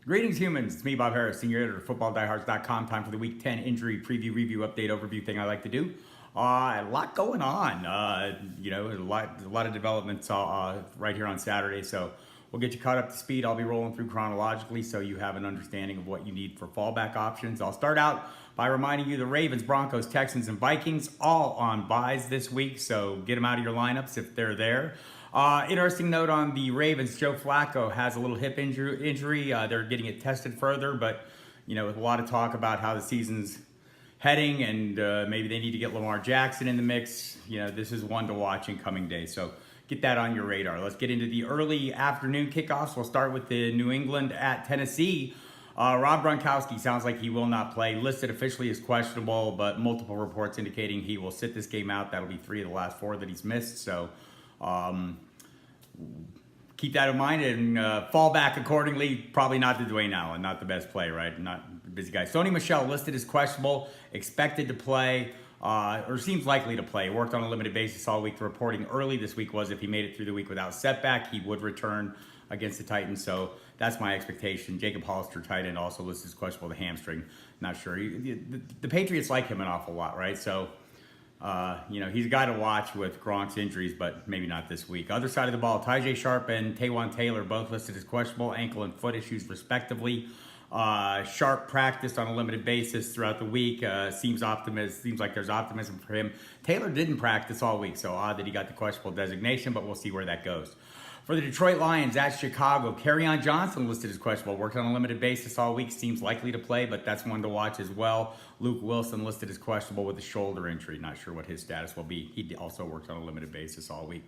Greetings, humans. It's me, Bob Harris, senior editor of FootballDiehards.com. Time for the Week 10 injury preview, review, update, overview thing I like to do. A lot going on. A lot of developments right here on Saturday. So we'll get you caught up to speed. I'll be rolling through chronologically so you have an understanding of what you need for fallback options. I'll start out by reminding you the Ravens, Broncos, Texans, and Vikings all on byes this week. So get them out of your lineups if they're there. Interesting note on the Ravens, Joe Flacco has a little hip injury. They're getting it tested further, but, with a lot of talk about how the season's heading and maybe they need to get Lamar Jackson in the mix, this is one to watch in coming days. So get that on your radar. Let's get into the early afternoon kickoffs. We'll start with the New England at Tennessee. Rob Gronkowski sounds like he will not play. Listed officially as questionable, but multiple reports indicating he will sit this game out. That'll be 3 of the last 4 that he's missed. So keep that in mind and fall back accordingly. Probably not the Dwayne Allen, not the best play, right? Not a busy guy. Sony Michel listed as questionable, expected to play, or seems likely to play. Worked on a limited basis all week. The reporting early this week was if he made it through the week without setback, he would return against the Titans. So that's my expectation. Jacob Hollister, tight end, also listed as questionable, the hamstring. Not sure. The Patriots like him an awful lot, right? So he's a guy to watch with Gronk's injuries, but maybe not this week. Other side of the ball, Tajay Sharp and Taywan Taylor both listed as questionable, ankle and foot issues respectively. Sharp practiced on a limited basis throughout the week. Seems like there's optimism for him. Taylor didn't practice all week, so odd that he got the questionable designation, but we'll see where that goes. For the Detroit Lions at Chicago, Kerryon Johnson listed as questionable. Worked on a limited basis all week. Seems likely to play, but that's one to watch as well. Luke Wilson listed as questionable with a shoulder injury. Not sure what his status will be. He also worked on a limited basis all week.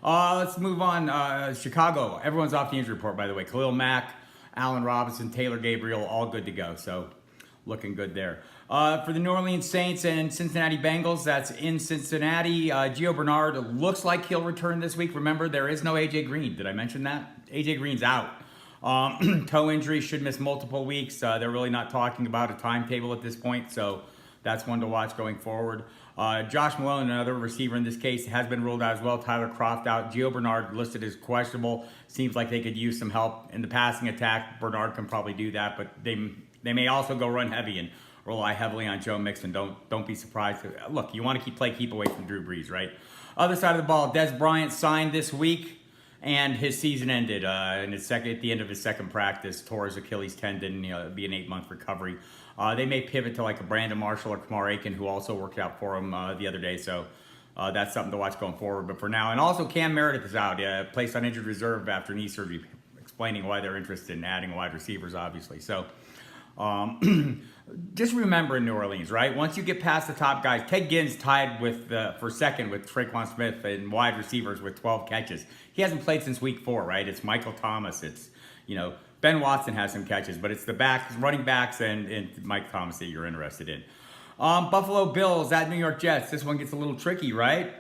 Let's move on. Chicago. Everyone's off the injury report, by the way. Khalil Mack, Allen Robinson, Taylor Gabriel, all good to go. So looking good there. For the New Orleans Saints and Cincinnati Bengals, that's in Cincinnati. Gio Bernard looks like he'll return this week. Remember, there is no A.J. Green. Did I mention that? A.J. Green's out. Toe injury, should miss multiple weeks. They're really not talking about a timetable at this point, so that's one to watch going forward. Josh Malone, another receiver in this case, has been ruled out as well. Tyler Kroft out. Gio Bernard listed as questionable. Seems like they could use some help in the passing attack. Bernard can probably do that, but they may also go run heavy and rely heavily on Joe Mixon. Don't be surprised. Look, you want to keep away from Drew Brees, right? Other side of the ball, Des Bryant signed this week, and his season ended at the end of his second practice. Tore his Achilles tendon. It'll be an 8-month recovery. They may pivot to like a Brandon Marshall or Kamar Aiken, who also worked out for him the other day. So that's something to watch going forward. But for now, and also Cam Meredith is out, placed on injured reserve after knee surgery, explaining why they're interested in adding wide receivers, obviously. So just remember in New Orleans, right? Once you get past the top guys, Ted Ginn's tied for second with Traquan Smith and wide receivers with 12 catches. He hasn't played since week 4, right? It's Michael Thomas. It's, Ben Watson has some catches, but it's the running backs and Mike Thomas that you're interested in. Buffalo Bills at New York Jets. This one gets a little tricky, right?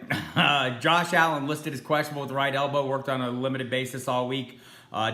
Josh Allen listed as questionable with the right elbow, worked on a limited basis all week.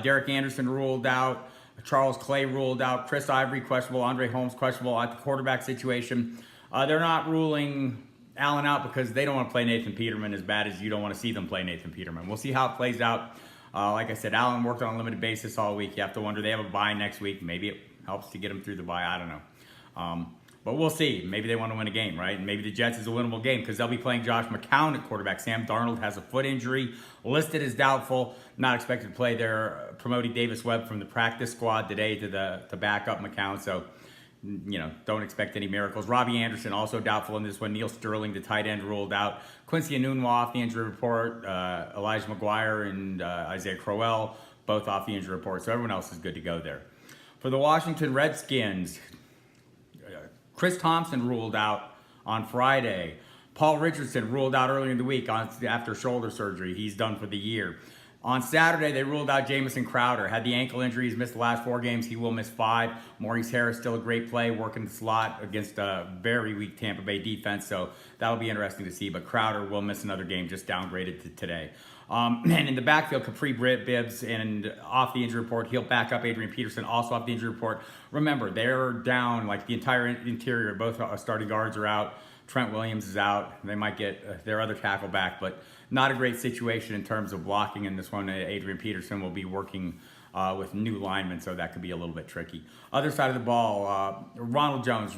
Derek Anderson ruled out. Charles Clay ruled out. Chris Ivory questionable. Andre Holmes questionable at the quarterback situation. They're not ruling Allen out because they don't want to play Nathan Peterman as bad as you don't want to see them play Nathan Peterman. We'll see how it plays out. Like I said, Allen worked on a limited basis all week. You have to wonder, they have a bye next week. Maybe it helps to get them through the bye. I don't know. But we'll see. Maybe they want to win a game, right? And maybe the Jets is a winnable game because they'll be playing Josh McCown at quarterback. Sam Darnold has a foot injury, listed as doubtful, not expected to play. They're promoting Davis Webb from the practice squad today to back up McCown. So, don't expect any miracles. Robbie Anderson also doubtful in this one. Neil Sterling, the tight end, ruled out. Quincy Enunwa off the injury report. Elijah McGuire and Isaiah Crowell both off the injury report. So everyone else is good to go there. For the Washington Redskins, Chris Thompson ruled out on Friday. Paul Richardson ruled out earlier in the week after shoulder surgery. He's done for the year. On Saturday, they ruled out Jamison Crowder. Had the ankle injury. He's missed the last 4 games. He will miss 5. Maurice Harris, still a great play, working the slot against a very weak Tampa Bay defense. So that'll be interesting to see. But Crowder will miss another game, just downgraded to today. And in the backfield, Capri Bibbs, and off the injury report, he'll back up Adrian Peterson, also off the injury report. Remember, they're down, like the entire interior, both starting guards are out. Trent Williams is out. They might get their other tackle back, but not a great situation in terms of blocking in this one. Adrian Peterson will be working with new linemen, so that could be a little bit tricky. Other side of the ball, Ronald Jones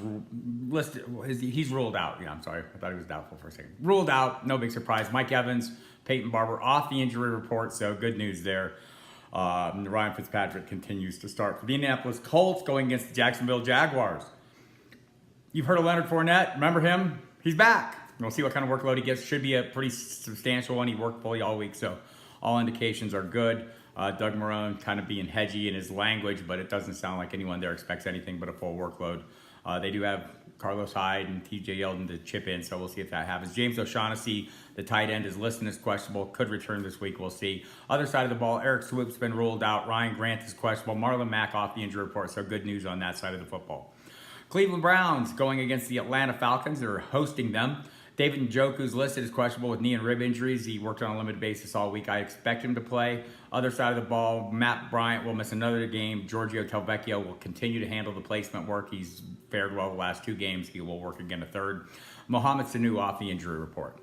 listed. He's ruled out. Yeah, I'm sorry. I thought he was doubtful for a second. Ruled out. No big surprise. Mike Evans, Peyton Barber off the injury report, so good news there. Ryan Fitzpatrick continues to start for the Indianapolis Colts going against the Jacksonville Jaguars. You've heard of Leonard Fournette. Remember him? He's back. We'll see what kind of workload he gets. Should be a pretty substantial one. He worked fully all week, so all indications are good. Doug Marrone kind of being hedgy in his language, but it doesn't sound like anyone there expects anything but a full workload. They do have Carlos Hyde and TJ Yeldon to chip in, so we'll see if that happens. James O'Shaughnessy, the tight end, is listed as questionable. Could return this week. We'll see. Other side of the ball, Eric Swoop's been ruled out. Ryan Grant is questionable. Marlon Mack off the injury report, so good news on that side of the football. Cleveland Browns going against the Atlanta Falcons. They're hosting them. David Njoku's listed as questionable with knee and rib injuries. He worked on a limited basis all week. I expect him to play. Other side of the ball, Matt Bryant will miss another game. Giorgio Telvecchio will continue to handle the placement work. He's fared well the last 2 games. He will work again a third. Mohamed Sanu off the injury report.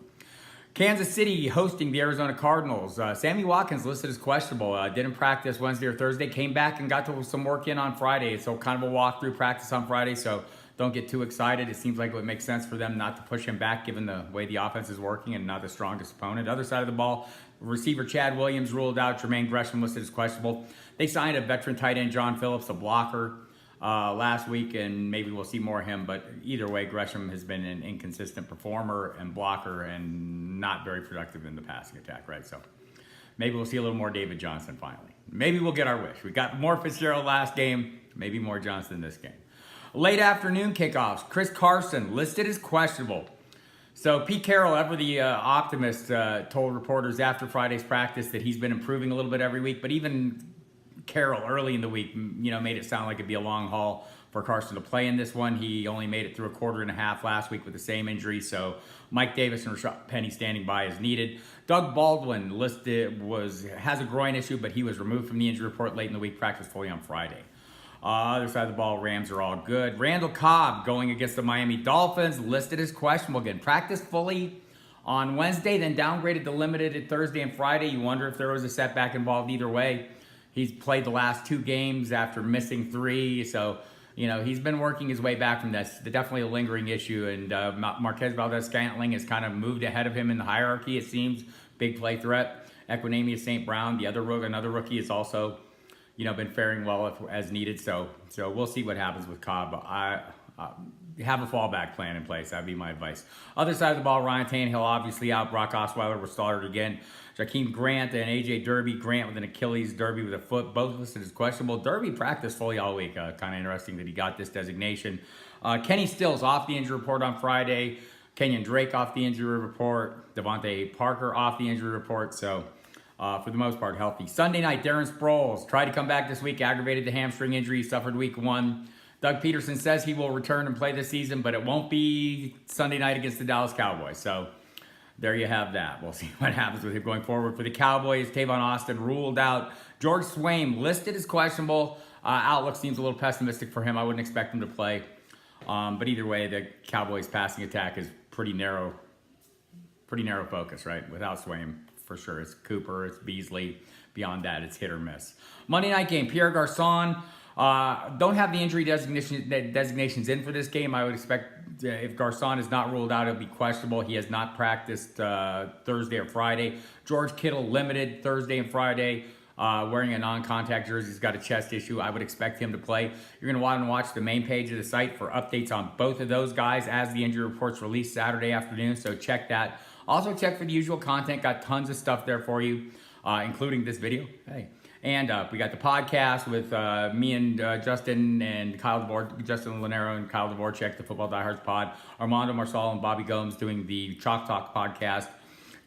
Kansas City hosting the Arizona Cardinals. Sammy Watkins listed as questionable. Didn't practice Wednesday or Thursday. Came back and got to some work in on Friday. So kind of a walkthrough practice on Friday. So don't get too excited. It seems like it would make sense for them not to push him back given the way the offense is working and not the strongest opponent. Other side of the ball, receiver Chad Williams ruled out. Jermaine Gresham listed as questionable. They signed a veteran tight end, John Phillips, a blocker, last week, and maybe we'll see more of him. But either way, Gresham has been an inconsistent performer and blocker and not very productive in the passing attack, right? So maybe we'll see a little more David Johnson finally. Maybe we'll get our wish. We got more Fitzgerald last game, maybe more Johnson this game. Late afternoon kickoffs. Chris Carson listed as questionable. So Pete Carroll, ever the optimist, told reporters after Friday's practice that he's been improving a little bit every week. But even Carroll early in the week, made it sound like it'd be a long haul for Carson to play in this one. He only made it through a quarter and a half last week with the same injury. So Mike Davis and Rashad Penny standing by as needed. Doug Baldwin has a groin issue, but he was removed from the injury report late in the week. Practiced fully on Friday. Other side of the ball, Rams are all good. Randall Cobb going against the Miami Dolphins, listed as questionable again. Practiced fully on Wednesday, then downgraded to limited at Thursday and Friday. You wonder if there was a setback involved either way. He's played the last 2 games after missing 3, so he's been working his way back from this. Definitely a lingering issue, and Marquez Valdez-Scantling has kind of moved ahead of him in the hierarchy, it seems. Big play threat. Equinemius St. Brown, another rookie, is also been faring well as needed. So we'll see what happens with Cobb. I have a fallback plan in place. That'd be my advice. Other side of the ball, Ryan Tannehill obviously out. Brock Osweiler was started again. Jakeem Grant and A.J. Derby. Grant with an Achilles, Derby with a foot. Both listed as questionable. Derby practiced fully all week. Kind of interesting that he got this designation. Kenny Stills off the injury report on Friday. Kenyon Drake off the injury report. Devontae Parker off the injury report. So for the most part, healthy. Sunday night, Darren Sproles tried to come back this week, aggravated the hamstring injury, he suffered week 1. Doug Peterson says he will return and play this season, but it won't be Sunday night against the Dallas Cowboys. So there you have that. We'll see what happens with him going forward. For the Cowboys, Tavon Austin ruled out. George Swaim listed as questionable. Outlook seems a little pessimistic for him. I wouldn't expect him to play. But either way, the Cowboys' passing attack is pretty narrow focus, right? Without Swaim. For sure. It's Cooper, it's Beasley. Beyond that, it's hit or miss. Monday night game, Pierre Garçon. Don't have the injury designations in for this game. I would expect if Garçon is not ruled out, it'll be questionable. He has not practiced Thursday or Friday. George Kittle limited Thursday and Friday, wearing a non-contact jersey. He's got a chest issue. I would expect him to play. You're going to want to watch the main page of the site for updates on both of those guys as the injury reports released Saturday afternoon, so check that. Also check for the usual content. Got tons of stuff there for you, including this video. Hey. And we got the podcast with me and Justin and Justin Lanero and Kyle Dvorak, the Football Diehards pod. Armando Marsal and Bobby Gomes doing the Chalk Talk podcast.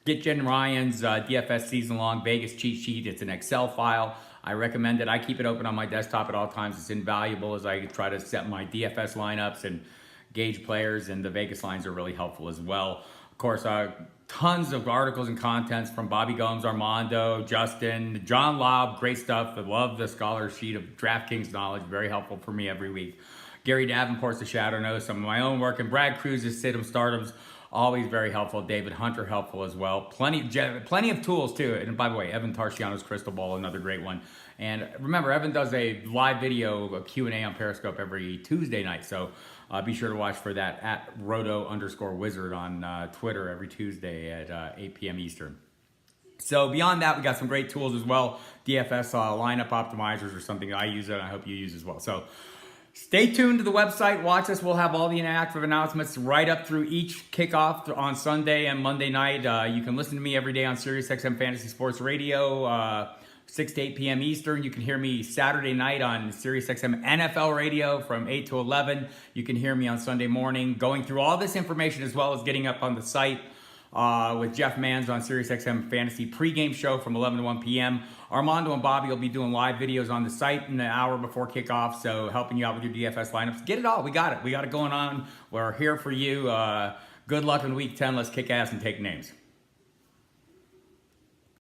Get Jen Ryan's DFS season-long Vegas cheat sheet. It's an Excel file. I recommend it. I keep it open on my desktop at all times. It's invaluable as I try to set my DFS lineups and gauge players, and the Vegas lines are really helpful as well. Of course, tons of articles and contents from Bobby Gomes, Armando, Justin, John Lobb. Great stuff. I love the scholar sheet of DraftKings knowledge. Very helpful for me every week. Gary Davenport's the Shadow Knows, some of my own work, and Brad Cruz's Sit 'em Stardom's always very helpful. David Hunter helpful as well. Plenty of tools too. And by the way, Evan Tarciano's Crystal Ball, another great one. And remember, Evan does a live video, a Q&A on Periscope every Tuesday night. So be sure to watch for that at roto_wizard on Twitter every Tuesday at 8 p.m. Eastern. So beyond that, we got some great tools as well. DFS lineup optimizers or something I use that I hope you use as well. So stay tuned to the website. Watch us. We'll have all the inactive announcements right up through each kickoff on Sunday and Monday night. You can listen to me every day on SiriusXM Fantasy Sports Radio, 6 to 8 p.m. Eastern. You can hear me Saturday night on SiriusXM NFL Radio from 8 to 11. You can hear me on Sunday morning going through all this information as well as getting up on the site with Jeff Manns on SiriusXM Fantasy pregame show from 11 to 1 p.m. Armando and Bobby will be doing live videos on the site in the hour before kickoff, so helping you out with your DFS lineups. Get it all. We got it. We got it going on. We're here for you. Good luck in Week 10. Let's kick ass and take names.